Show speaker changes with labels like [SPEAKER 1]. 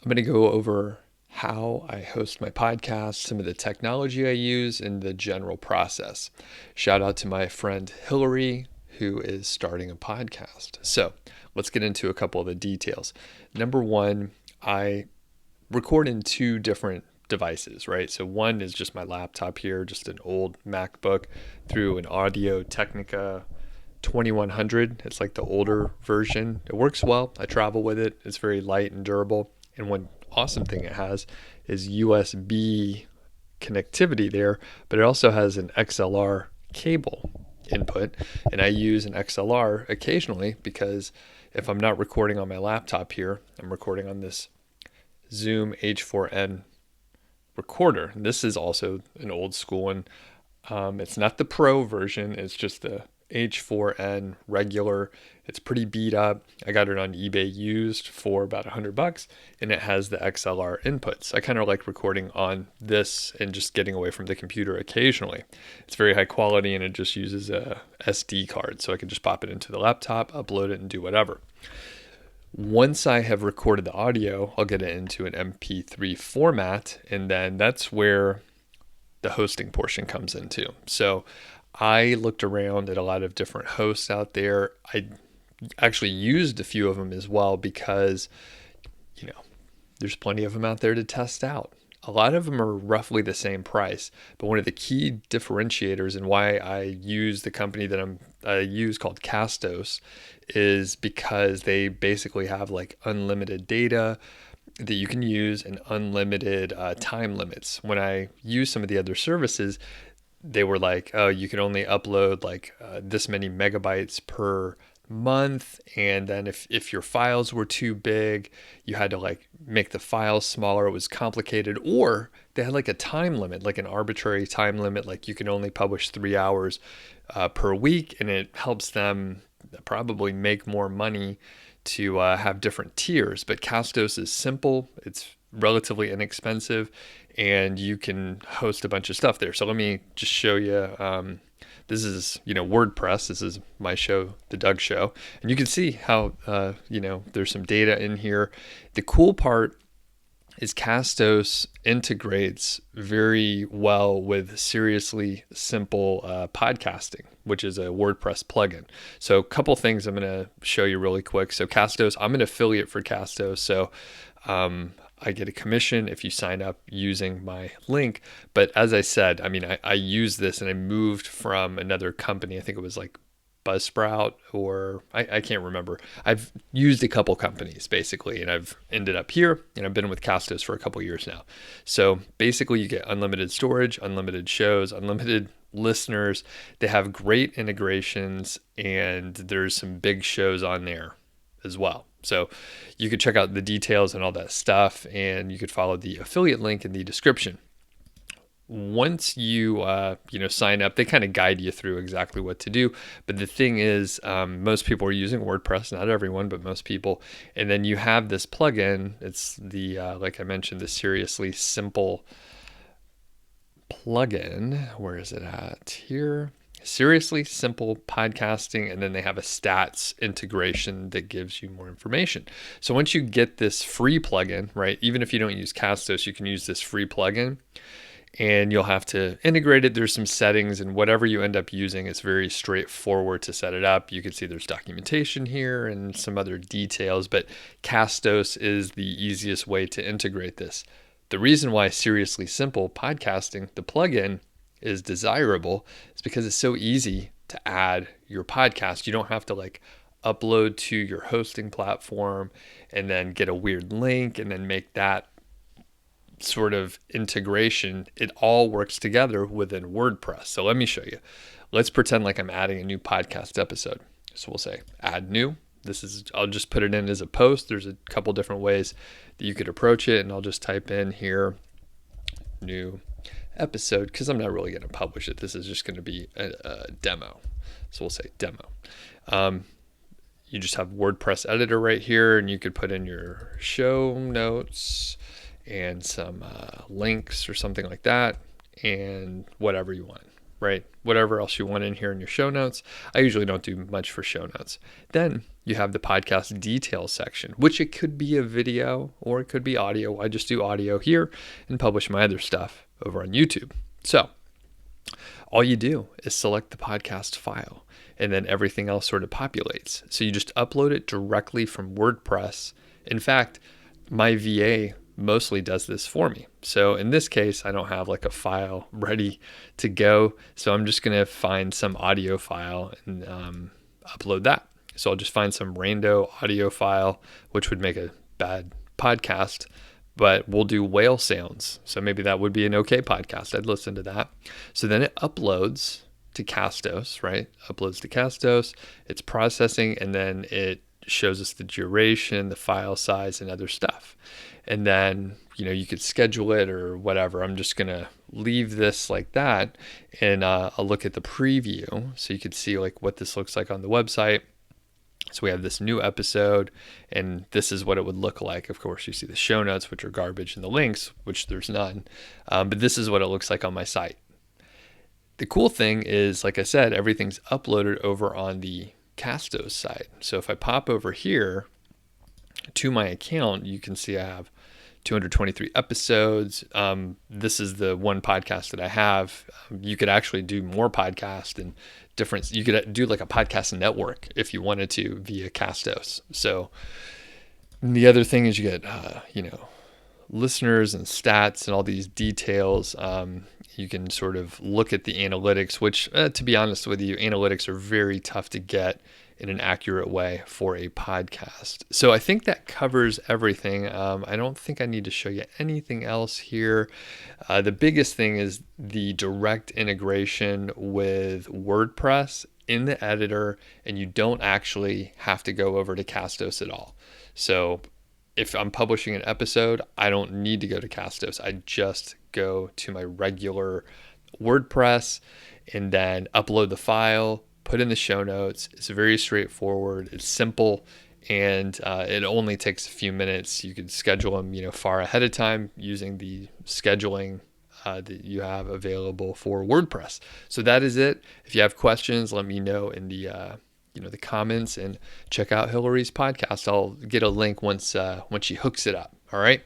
[SPEAKER 1] I'm going to go over how I host my podcast, some of the technology I use, and the general process. Shout out to my friend Hillary, who is starting a podcast. So let's get into a couple of the details. Number one, I record in two different devices, right? So one is just my laptop here, just an old MacBook through an Audio Technica 2100. It's like the older version. It works well. I travel with it. It's very light and durable. And one awesome thing it has is USB connectivity there, but it also has an XLR cable input. And I use an XLR occasionally because if I'm not recording on my laptop here, I'm recording on this Zoom H4n Recorder. This is also an old school one. It's not the Pro version. It's just the H4n regular. It's pretty beat up. I got it on eBay used for about $100, and it has the XLR inputs. I kind of like recording on this and just getting away from the computer occasionally. It's very high quality, and it just uses a SD card, so I can just pop it into the laptop, upload it, and do whatever. Once I have recorded the audio, I'll get it into an MP3 format, and then that's where the hosting portion comes into. So I looked around at a lot of different hosts out there. I actually used a few of them as well because, there's plenty of them out there to test out. A lot of them are roughly the same price, but one of the key differentiators and why I use the company that I use called Castos is because they basically have like unlimited data that you can use and unlimited time limits. When I use some of the other services, they were like, oh, you can only upload like this many megabytes per month, and then if your files were too big, you had to like make the files smaller. It was complicated. Or they had like a time limit, like an arbitrary time limit, like you can only publish 3 hours per week, and it helps them probably make more money to have different tiers. But Castos is simple, it's relatively inexpensive, and you can host a bunch of stuff there. So let me just show you. This is, WordPress. This is my show, The Doug Show. And you can see how, there's some data in here. The cool part is Castos integrates very well with Seriously Simple Podcasting, which is a WordPress plugin. So a couple things I'm going to show you really quick. So Castos, I'm an affiliate for Castos. So I get a commission if you sign up using my link. But as I said, I use this and I moved from another company. I think it was like Buzzsprout, or I can't remember. I've used a couple companies basically, and I've ended up here, and I've been with Castos for a couple years now. So basically you get unlimited storage, unlimited shows, unlimited listeners. They have great integrations, and there's some big shows on there as well. So you could check out the details and all that stuff, and you could follow the affiliate link in the description. Once you sign up, they kind of guide you through exactly what to do. But the thing is, most people are using WordPress, not everyone, but most people. And then you have this plugin. It's the, like I mentioned, the Seriously Simple plugin. Where is it at? Here. Seriously Simple Podcasting, and then they have a stats integration that gives you more information. So once you get this free plugin, right, even if you don't use Castos, you can use this free plugin, and you'll have to integrate it. There's some settings, and whatever you end up using, it's very straightforward to set it up. You can see there's documentation here and some other details, but Castos is the easiest way to integrate this. The reason why Seriously Simple Podcasting, the plugin, is desirable is because it's so easy to add your podcast. You don't have to like upload to your hosting platform and then get a weird link and then make that sort of integration. It all works together within WordPress. So let me show you. Let's pretend like I'm adding a new podcast episode. So we'll say add new. I'll just put it in as a post. There's a couple different ways that you could approach it, and I'll just type in here new episode, because I'm not really going to publish it. This is just going to be a demo. So we'll say demo. You just have WordPress editor right here, and you could put in your show notes and some links or something like that, and whatever you want. right? Whatever else you want in here in your show notes. I usually don't do much for show notes. Then you have the podcast details section, which it could be a video or it could be audio. I just do audio here and publish my other stuff over on YouTube. So all you do is select the podcast file and then everything else sort of populates. So you just upload it directly from WordPress. In fact, my VA mostly does this for me. So in this case, I don't have like a file ready to go. So I'm just going to find some audio file and upload that. So I'll just find some rando audio file, which would make a bad podcast, but we'll do whale sounds. So maybe that would be an okay podcast. I'd listen to that. So then it uploads to Castos, right? Uploads to Castos, it's processing, and then it shows us the duration, the file size, and other stuff. And then, you could schedule it or whatever. I'm just going to leave this like that, and I'll look at the preview so you could see like what this looks like on the website. So we have this new episode, and this is what it would look like. Of course, you see the show notes, which are garbage, and the links, which there's none. But this is what it looks like on my site. The cool thing is, like I said, everything's uploaded over on the Castos site. So if I pop over here to my account, you can see I have 223 episodes. This is the one podcast that I have. You could actually do more podcasts and different. You could do like a podcast network if you wanted to via Castos. So the other thing is you get, listeners and stats and all these details. You can sort of look at the analytics, which, to be honest with you, analytics are very tough to get in an accurate way for a podcast. So I think that covers everything. I don't think I need to show you anything else here. The biggest thing is the direct integration with WordPress in the editor, and you don't actually have to go over to Castos at all. So if I'm publishing an episode, I don't need to go to Castos. I just go to my regular WordPress and then upload the file, put in the show notes. It's very straightforward. It's simple, and it only takes a few minutes. You could schedule them, far ahead of time using the scheduling that you have available for WordPress. So that is it. If you have questions, let me know in the the comments, and check out Hillary's podcast. I'll get a link once she hooks it up. All right.